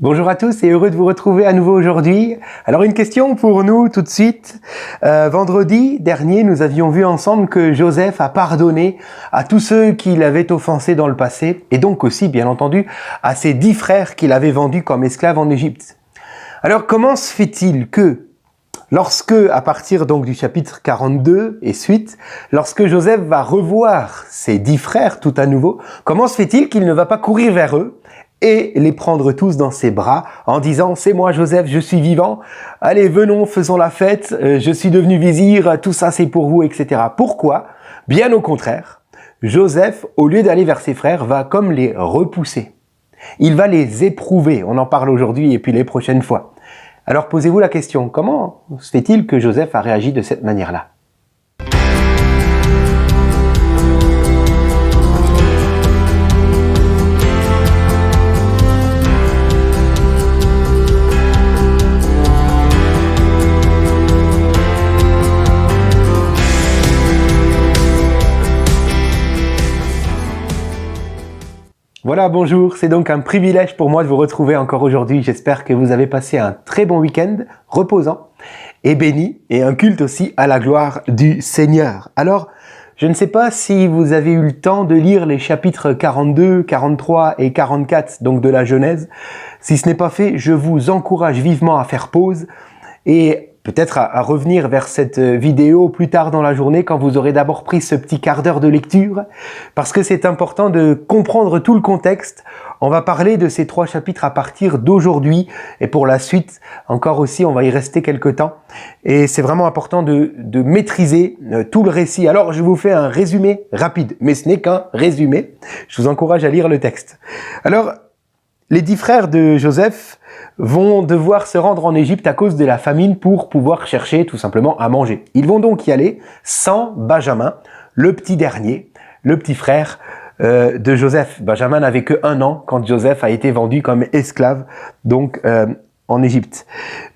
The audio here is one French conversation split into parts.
Bonjour à tous et heureux de vous retrouver à nouveau aujourd'hui. Alors une question pour nous tout de suite. Vendredi dernier, nous avions vu ensemble que Joseph a pardonné à tous ceux qui l'avaient offensé dans le passé et donc aussi, bien entendu, à ses 10 frères qu'il avait vendus comme esclaves en Égypte. Alors comment se fait-il que lorsque, à partir donc du chapitre 42 et suite, lorsque Joseph va revoir ses 10 frères tout à nouveau, comment se fait-il qu'il ne va pas courir vers eux et les prendre tous dans ses bras en disant « C'est moi Joseph, je suis vivant, allez venons, faisons la fête, je suis devenu vizir, tout ça c'est pour vous, etc. » Pourquoi? Bien au contraire, Joseph, au lieu d'aller vers ses frères, va comme les repousser. Il va les éprouver, on en parle aujourd'hui et puis les prochaines fois. Alors posez-vous la question, comment se fait-il que Joseph a réagi de cette manière-là? Voilà, bonjour, c'est donc un privilège pour moi de vous retrouver encore aujourd'hui. J'espère que vous avez passé un très bon week-end, reposant et béni, et un culte aussi à la gloire du Seigneur. Alors, je ne sais pas si vous avez eu le temps de lire les chapitres 42, 43 et 44 donc de la Genèse. Si ce n'est pas fait, je vous encourage vivement à faire pause et peut-être à revenir vers cette vidéo plus tard dans la journée quand vous aurez d'abord pris ce petit quart d'heure de lecture, parce que c'est important de comprendre tout le contexte. On va parler de ces 3 chapitres à partir d'aujourd'hui et pour la suite, encore aussi, on va y rester quelques temps. Et c'est vraiment important de maîtriser tout le récit. Alors, je vous fais un résumé rapide, mais ce n'est qu'un résumé. Je vous encourage à lire le texte. Alors, les 10 frères de Joseph vont devoir se rendre en Égypte à cause de la famine pour pouvoir chercher tout simplement à manger. Ils vont donc y aller sans Benjamin, le petit dernier, le petit frère de Joseph. Benjamin n'avait que 1 an quand Joseph a été vendu comme esclave donc en Égypte.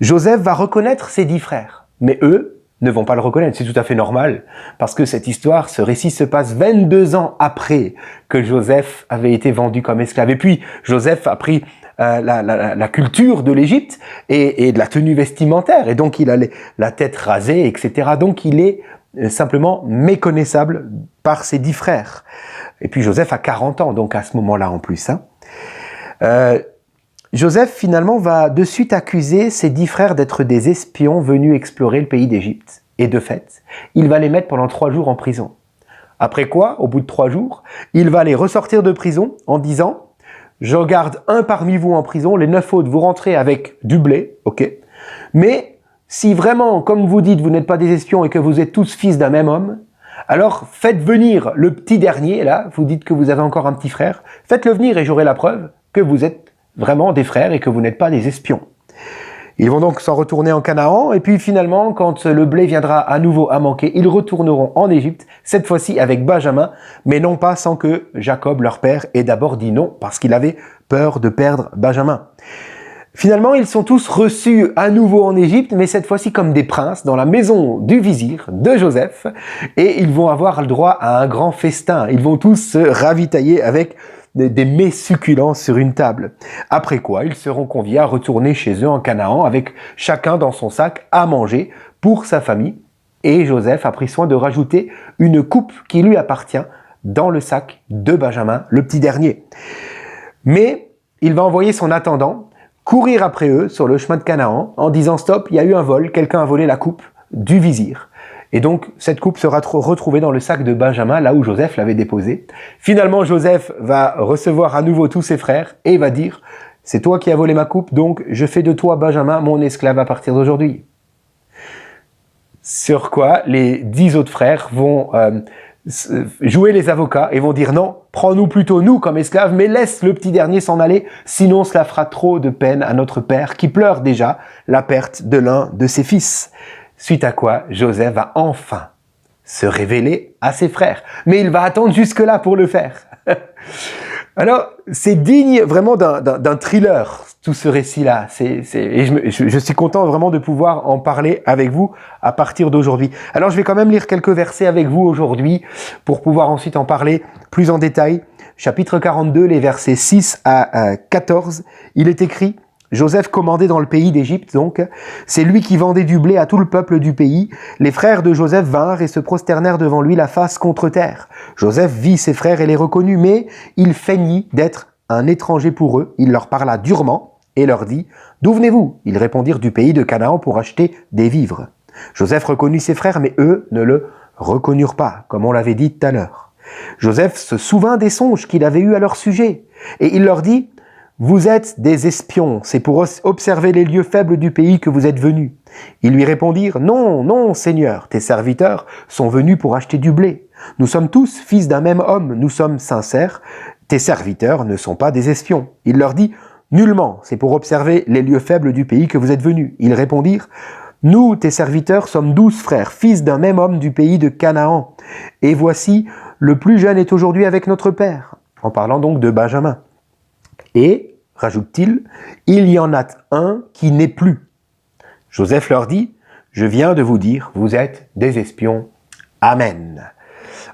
Joseph va reconnaître ses 10 frères, mais eux ne vont pas le reconnaître. C'est tout à fait normal, parce que cette histoire, ce récit se passe 22 ans après que Joseph avait été vendu comme esclave. Et puis, Joseph a pris la culture de l'Égypte et de la tenue vestimentaire, et donc il a la tête rasée, etc. Donc il est simplement méconnaissable par ses 10 frères. Et puis Joseph a 40 ans, donc à ce moment-là en plus. Joseph, finalement, va de suite accuser ses 10 frères d'être des espions venus explorer le pays d'Égypte. Et de fait, il va les mettre pendant 3 jours en prison. Après quoi, au bout de 3 jours, il va les ressortir de prison en disant « Je garde un parmi vous en prison, les 9 autres, vous rentrez avec du blé, ok. Mais si vraiment, comme vous dites, vous n'êtes pas des espions et que vous êtes tous fils d'un même homme, alors faites venir le petit dernier, là, vous dites que vous avez encore un petit frère, faites-le venir et j'aurai la preuve que vous êtes vraiment des frères et que vous n'êtes pas des espions. » Ils vont donc s'en retourner en Canaan et puis finalement, quand le blé viendra à nouveau à manquer, ils retourneront en Égypte, cette fois-ci avec Benjamin, mais non pas sans que Jacob, leur père, ait d'abord dit non parce qu'il avait peur de perdre Benjamin. Finalement, ils sont tous reçus à nouveau en Égypte, mais cette fois-ci comme des princes dans la maison du vizir de Joseph et ils vont avoir le droit à un grand festin. Ils vont tous se ravitailler avec des mets succulents sur une table. Après quoi, ils seront conviés à retourner chez eux en Canaan avec chacun dans son sac à manger pour sa famille. Et Joseph a pris soin de rajouter une coupe qui lui appartient dans le sac de Benjamin, le petit dernier. Mais il va envoyer son attendant courir après eux sur le chemin de Canaan en disant « Stop, il y a eu un vol, quelqu'un a volé la coupe du vizir ». Et donc, cette coupe sera retrouvée dans le sac de Benjamin, là où Joseph l'avait déposée. Finalement, Joseph va recevoir à nouveau tous ses frères et va dire « C'est toi qui as volé ma coupe, donc je fais de toi, Benjamin, mon esclave à partir d'aujourd'hui. » Sur quoi, les 10 autres frères vont jouer les avocats et vont dire « Non, prends-nous plutôt nous comme esclaves, mais laisse le petit dernier s'en aller, sinon cela fera trop de peine à notre père qui pleure déjà la perte de l'un de ses fils. » Suite à quoi, Joseph va enfin se révéler à ses frères. Mais il va attendre jusque-là pour le faire. Alors, c'est digne vraiment d'un thriller, tout ce récit-là. Et je suis content vraiment de pouvoir en parler avec vous à partir d'aujourd'hui. Alors, je vais quand même lire quelques versets avec vous aujourd'hui pour pouvoir ensuite en parler plus en détail. Chapitre 42, les versets 6 à 14, il est écrit Joseph commandait dans le pays d'Égypte, donc. C'est lui qui vendait du blé à tout le peuple du pays. Les frères de Joseph vinrent et se prosternèrent devant lui la face contre terre. Joseph vit ses frères et les reconnut, mais il feignit d'être un étranger pour eux. Il leur parla durement et leur dit « D'où venez-vous » Ils répondirent du pays de Canaan pour acheter des vivres. Joseph reconnut ses frères, mais eux ne le reconnurent pas, comme on l'avait dit tout à l'heure. Joseph se souvint des songes qu'il avait eus à leur sujet, et il leur dit « Vous êtes des espions, c'est pour observer les lieux faibles du pays que vous êtes venus. » Ils lui répondirent « Non, non, Seigneur, tes serviteurs sont venus pour acheter du blé. Nous sommes tous fils d'un même homme, nous sommes sincères, tes serviteurs ne sont pas des espions. » Il leur dit « Nullement, c'est pour observer les lieux faibles du pays que vous êtes venus. » Ils répondirent « Nous, tes serviteurs, sommes 12 frères, fils d'un même homme du pays de Canaan. Et voici, le plus jeune est aujourd'hui avec notre père. » En parlant donc de Benjamin. Et, rajoute-t-il, il y en a un qui n'est plus. Joseph leur dit, je viens de vous dire, vous êtes des espions. Amen.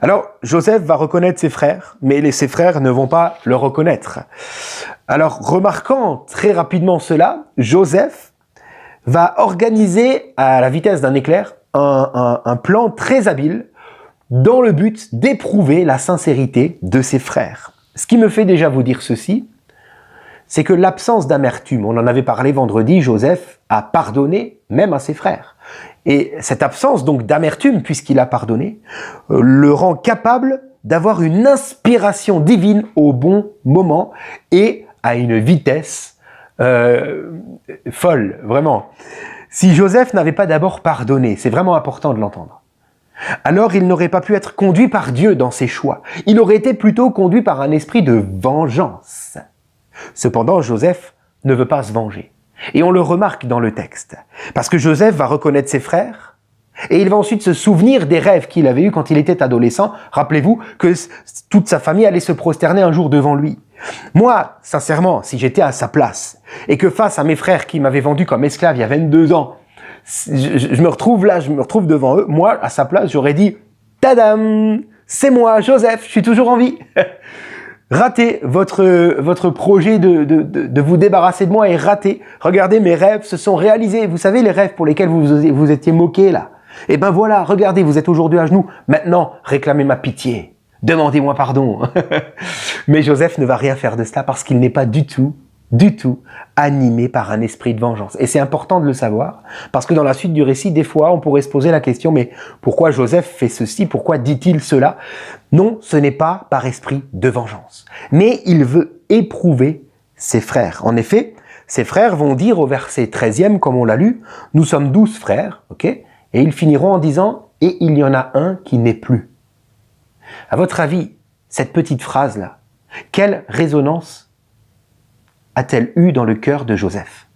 Alors, Joseph va reconnaître ses frères, mais ses frères ne vont pas le reconnaître. Alors, remarquant très rapidement cela, Joseph va organiser à la vitesse d'un éclair un plan très habile dans le but d'éprouver la sincérité de ses frères. Ce qui me fait déjà vous dire ceci, c'est que l'absence d'amertume, on en avait parlé vendredi, Joseph a pardonné même à ses frères. Et cette absence donc d'amertume, puisqu'il a pardonné, le rend capable d'avoir une inspiration divine au bon moment et à une vitesse folle, vraiment. Si Joseph n'avait pas d'abord pardonné, c'est vraiment important de l'entendre, alors il n'aurait pas pu être conduit par Dieu dans ses choix. Il aurait été plutôt conduit par un esprit de vengeance. Cependant, Joseph ne veut pas se venger. Et on le remarque dans le texte. Parce que Joseph va reconnaître ses frères et il va ensuite se souvenir des rêves qu'il avait eus quand il était adolescent. Rappelez-vous que toute sa famille allait se prosterner un jour devant lui. Moi, sincèrement, si j'étais à sa place et que face à mes frères qui m'avaient vendu comme esclave il y a 22 ans, je me retrouve là, je me retrouve devant eux, moi, à sa place, j'aurais dit « Tadam ! C'est moi, Joseph, je suis toujours en vie !» Ratez votre projet de vous débarrasser de moi est raté. Regardez, mes rêves se sont réalisés. Vous savez, les rêves pour lesquels vous étiez moqués là. Eh ben voilà, regardez, vous êtes aujourd'hui à genoux. Maintenant, réclamez ma pitié. Demandez-moi pardon. Mais Joseph ne va rien faire de cela parce qu'il n'est pas du tout animé par un esprit de vengeance. Et c'est important de le savoir, parce que dans la suite du récit, des fois, on pourrait se poser la question, mais pourquoi Joseph fait ceci? Pourquoi dit-il cela? Non, ce n'est pas par esprit de vengeance. Mais il veut éprouver ses frères. En effet, ses frères vont dire au verset 13e, comme on l'a lu, « Nous sommes 12 frères, ok ?» Et ils finiront en disant, « Et il y en a un qui n'est plus. » À votre avis, cette petite phrase-là, quelle résonance a-t-elle eu dans le cœur de Joseph?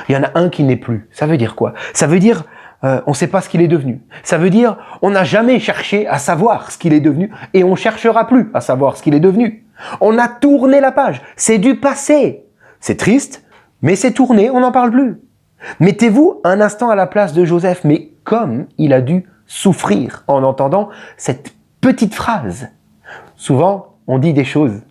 Il y en a un qui n'est plus. Ça veut dire quoi? Ça veut dire on ne sait pas ce qu'il est devenu. Ça veut dire on n'a jamais cherché à savoir ce qu'il est devenu et on ne cherchera plus à savoir ce qu'il est devenu. On a tourné la page. C'est du passé. C'est triste, mais c'est tourné, on n'en parle plus. Mettez-vous un instant à la place de Joseph, mais comme il a dû souffrir en entendant cette petite phrase. Souvent, on dit des choses.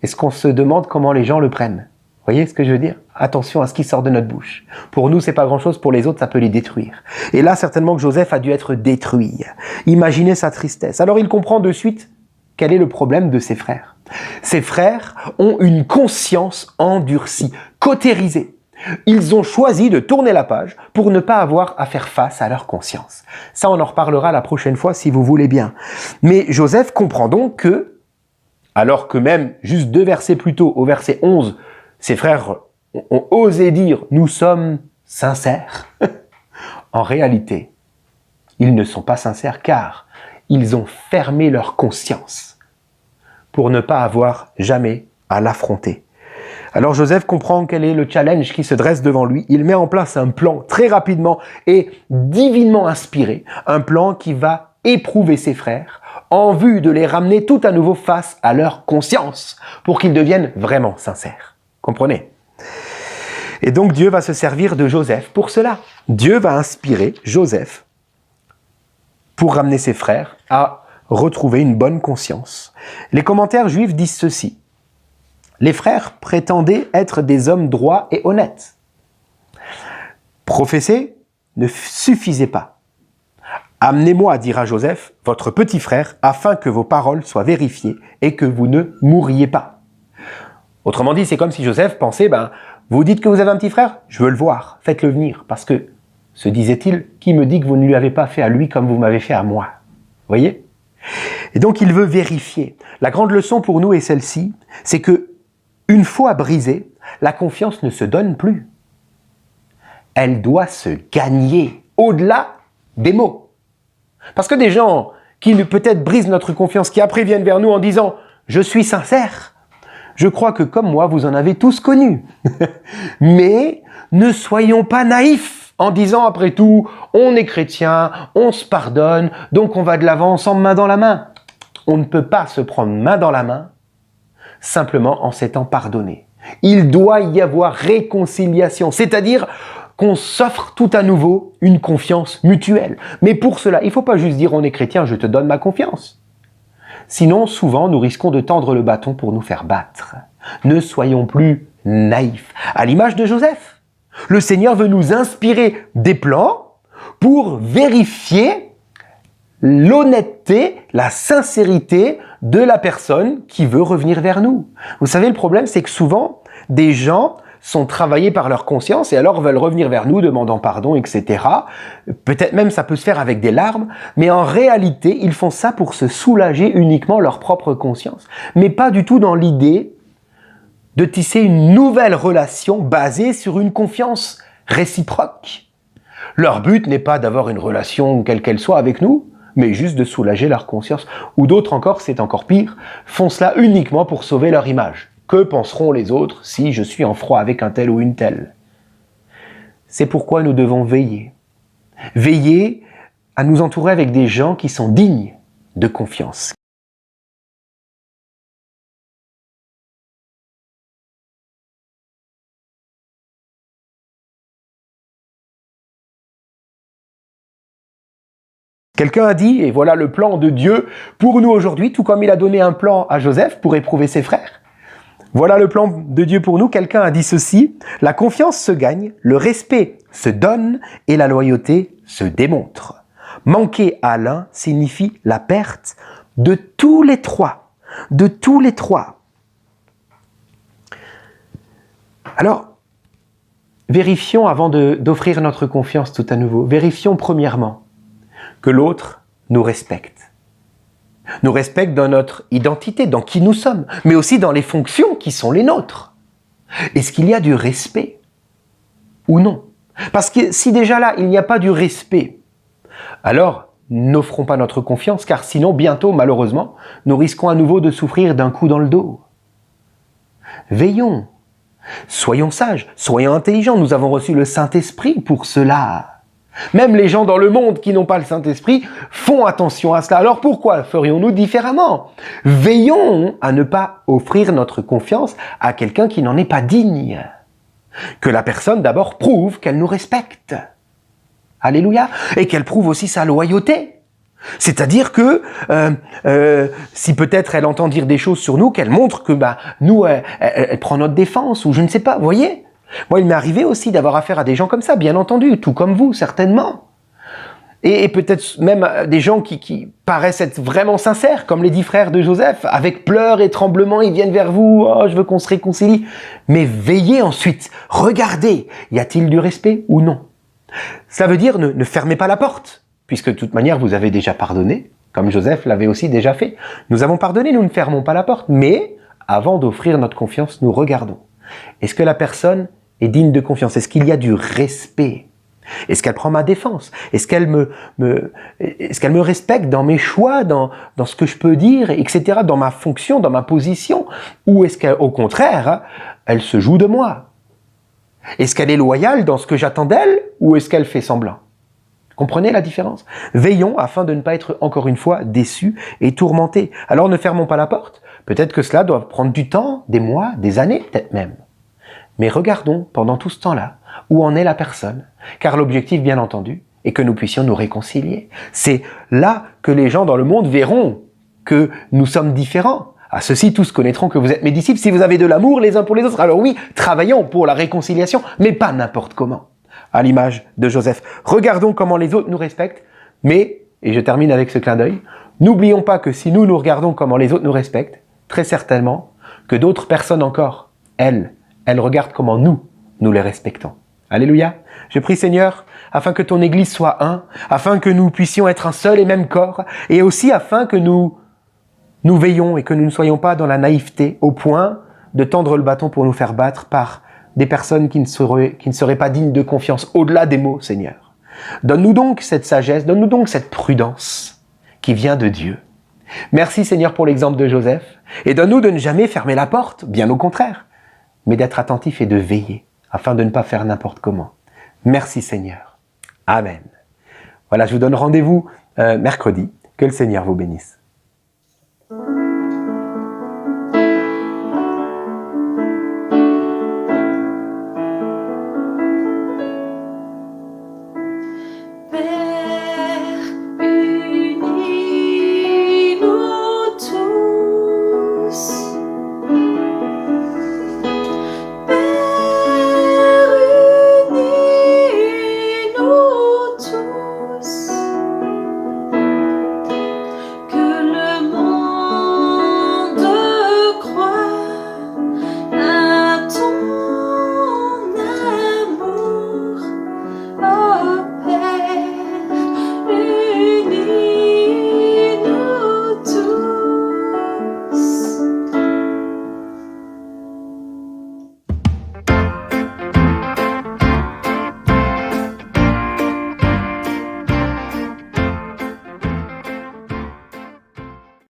Est-ce qu'on se demande comment les gens le prennent? Vous voyez ce que je veux dire? Attention à ce qui sort de notre bouche. Pour nous, c'est pas grand-chose, pour les autres, ça peut les détruire. Et là, certainement que Joseph a dû être détruit. Imaginez sa tristesse. Alors il comprend de suite quel est le problème de ses frères. Ses frères ont une conscience endurcie, cautérisée. Ils ont choisi de tourner la page pour ne pas avoir à faire face à leur conscience. Ça, on en reparlera la prochaine fois si vous voulez bien. Mais Joseph comprend donc que alors que même, juste 2 versets plus tôt, au verset 11, ses frères ont osé dire « Nous sommes sincères ». En réalité, ils ne sont pas sincères car ils ont fermé leur conscience pour ne pas avoir jamais à l'affronter. Alors Joseph comprend quel est le challenge qui se dresse devant lui. Il met en place un plan très rapidement et divinement inspiré. Un plan qui va éprouver ses frères en vue de les ramener tout à nouveau face à leur conscience, pour qu'ils deviennent vraiment sincères. Comprenez? Et donc Dieu va se servir de Joseph pour cela. Dieu va inspirer Joseph pour ramener ses frères à retrouver une bonne conscience. Les commentaires juifs disent ceci. Les frères prétendaient être des hommes droits et honnêtes. Professer ne suffisait pas. Amenez-moi, dira Joseph, votre petit frère, afin que vos paroles soient vérifiées et que vous ne mourriez pas. Autrement dit, c'est comme si Joseph pensait, vous dites que vous avez un petit frère, je veux le voir, faites-le venir, parce que, se disait-il, qui me dit que vous ne lui avez pas fait à lui comme vous m'avez fait à moi? Voyez? Et donc il veut vérifier. La grande leçon pour nous est celle-ci, c'est que, une fois brisée, la confiance ne se donne plus. Elle doit se gagner, au-delà des mots. Parce que des gens qui peut-être brisent notre confiance, qui après viennent vers nous en disant « je suis sincère », je crois que comme moi, vous en avez tous connu. Mais ne soyons pas naïfs en disant après tout « on est chrétien, on se pardonne, donc on va de l'avant ensemble main dans la main ». On ne peut pas se prendre main dans la main simplement en s'étant pardonné. Il doit y avoir réconciliation, c'est-à-dire qu'on s'offre tout à nouveau une confiance mutuelle. Mais pour cela, il ne faut pas juste dire « on est chrétien, je te donne ma confiance ». Sinon, souvent, nous risquons de tendre le bâton pour nous faire battre. Ne soyons plus naïfs. À l'image de Joseph, le Seigneur veut nous inspirer des plans pour vérifier l'honnêteté, la sincérité de la personne qui veut revenir vers nous. Vous savez, le problème, c'est que souvent, des gens sont travaillés par leur conscience et alors veulent revenir vers nous demandant pardon, etc. Peut-être même ça peut se faire avec des larmes, mais en réalité, ils font ça pour se soulager uniquement leur propre conscience, mais pas du tout dans l'idée de tisser une nouvelle relation basée sur une confiance réciproque. Leur but n'est pas d'avoir une relation quelle qu'elle soit avec nous, mais juste de soulager leur conscience. Ou d'autres encore, c'est encore pire, font cela uniquement pour sauver leur image. Que penseront les autres si je suis en froid avec un tel ou une telle? C'est pourquoi nous devons veiller. Veiller à nous entourer avec des gens qui sont dignes de confiance. Quelqu'un a dit, et voilà le plan de Dieu pour nous aujourd'hui, tout comme il a donné un plan à Joseph pour éprouver ses frères. Voilà le plan de Dieu pour nous. Quelqu'un a dit ceci, la confiance se gagne, le respect se donne et la loyauté se démontre. Manquer à l'un signifie la perte de tous les trois. De tous les trois. Alors, vérifions avant d'offrir notre confiance tout à nouveau. Vérifions premièrement que l'autre nous respecte. Nous respecte dans notre identité, dans qui nous sommes, mais aussi dans les fonctions qui sont les nôtres. Est-ce qu'il y a du respect ou non? Parce que si déjà là, il n'y a pas du respect, alors n'offrons pas notre confiance, car sinon, bientôt, malheureusement, nous risquons à nouveau de souffrir d'un coup dans le dos. Veillons, soyons sages, soyons intelligents, nous avons reçu le Saint-Esprit pour cela. Même les gens dans le monde qui n'ont pas le Saint-Esprit font attention à cela. Alors pourquoi ferions-nous différemment? Veillons à ne pas offrir notre confiance à quelqu'un qui n'en est pas digne. Que la personne d'abord prouve qu'elle nous respecte. Alléluia. Et qu'elle prouve aussi sa loyauté. C'est-à-dire que si peut-être elle entend dire des choses sur nous, qu'elle montre que nous, elle prend notre défense ou je ne sais pas, vous voyez? Moi, il m'est arrivé aussi d'avoir affaire à des gens comme ça, bien entendu, tout comme vous, certainement. Et peut-être même des gens qui paraissent être vraiment sincères, comme les 10 frères de Joseph, avec pleurs et tremblements, ils viennent vers vous, « Oh, je veux qu'on se réconcilie ». Mais veillez ensuite, regardez, y a-t-il du respect ou non? Ça veut dire ne fermez pas la porte, puisque de toute manière, vous avez déjà pardonné, comme Joseph l'avait aussi déjà fait. Nous avons pardonné, nous ne fermons pas la porte, mais avant d'offrir notre confiance, nous regardons. Est-ce que la personne est digne de confiance? Est-ce qu'il y a du respect? Est-ce qu'elle prend ma défense? Est-ce qu'elle me respecte dans mes choix, dans ce que je peux dire, etc., dans ma fonction, dans ma position? Ou est-ce qu'au contraire, elle se joue de moi? Est-ce qu'elle est loyale dans ce que j'attends d'elle, ou est-ce qu'elle fait semblant? Comprenez la différence? Veillons afin de ne pas être encore une fois déçus et tourmentés. Alors ne fermons pas la porte. Peut-être que cela doit prendre du temps, des mois, des années peut-être même. Mais regardons pendant tout ce temps-là où en est la personne, car l'objectif, bien entendu, est que nous puissions nous réconcilier. C'est là que les gens dans le monde verront que nous sommes différents. À ceux-ci, tous connaîtront que vous êtes mes disciples si vous avez de l'amour les uns pour les autres. Alors oui, travaillons pour la réconciliation, mais pas n'importe comment. À l'image de Joseph. Regardons comment les autres nous respectent, mais, et je termine avec ce clin d'œil, n'oublions pas que si nous regardons comment les autres nous respectent, très certainement que d'autres personnes encore, elles regardent comment nous les respectons. Alléluia. Je prie Seigneur, afin que ton Église soit un, afin que nous puissions être un seul et même corps, et aussi afin que nous veillons et que nous ne soyons pas dans la naïveté au point de tendre le bâton pour nous faire battre par des personnes qui ne seraient pas dignes de confiance au-delà des mots, Seigneur. Donne-nous donc cette sagesse, donne-nous donc cette prudence qui vient de Dieu. Merci Seigneur pour l'exemple de Joseph, et donne-nous de ne jamais fermer la porte, bien au contraire, mais d'être attentif et de veiller, afin de ne pas faire n'importe comment. Merci Seigneur. Amen. Voilà, je vous donne rendez-vous mercredi. Que le Seigneur vous bénisse.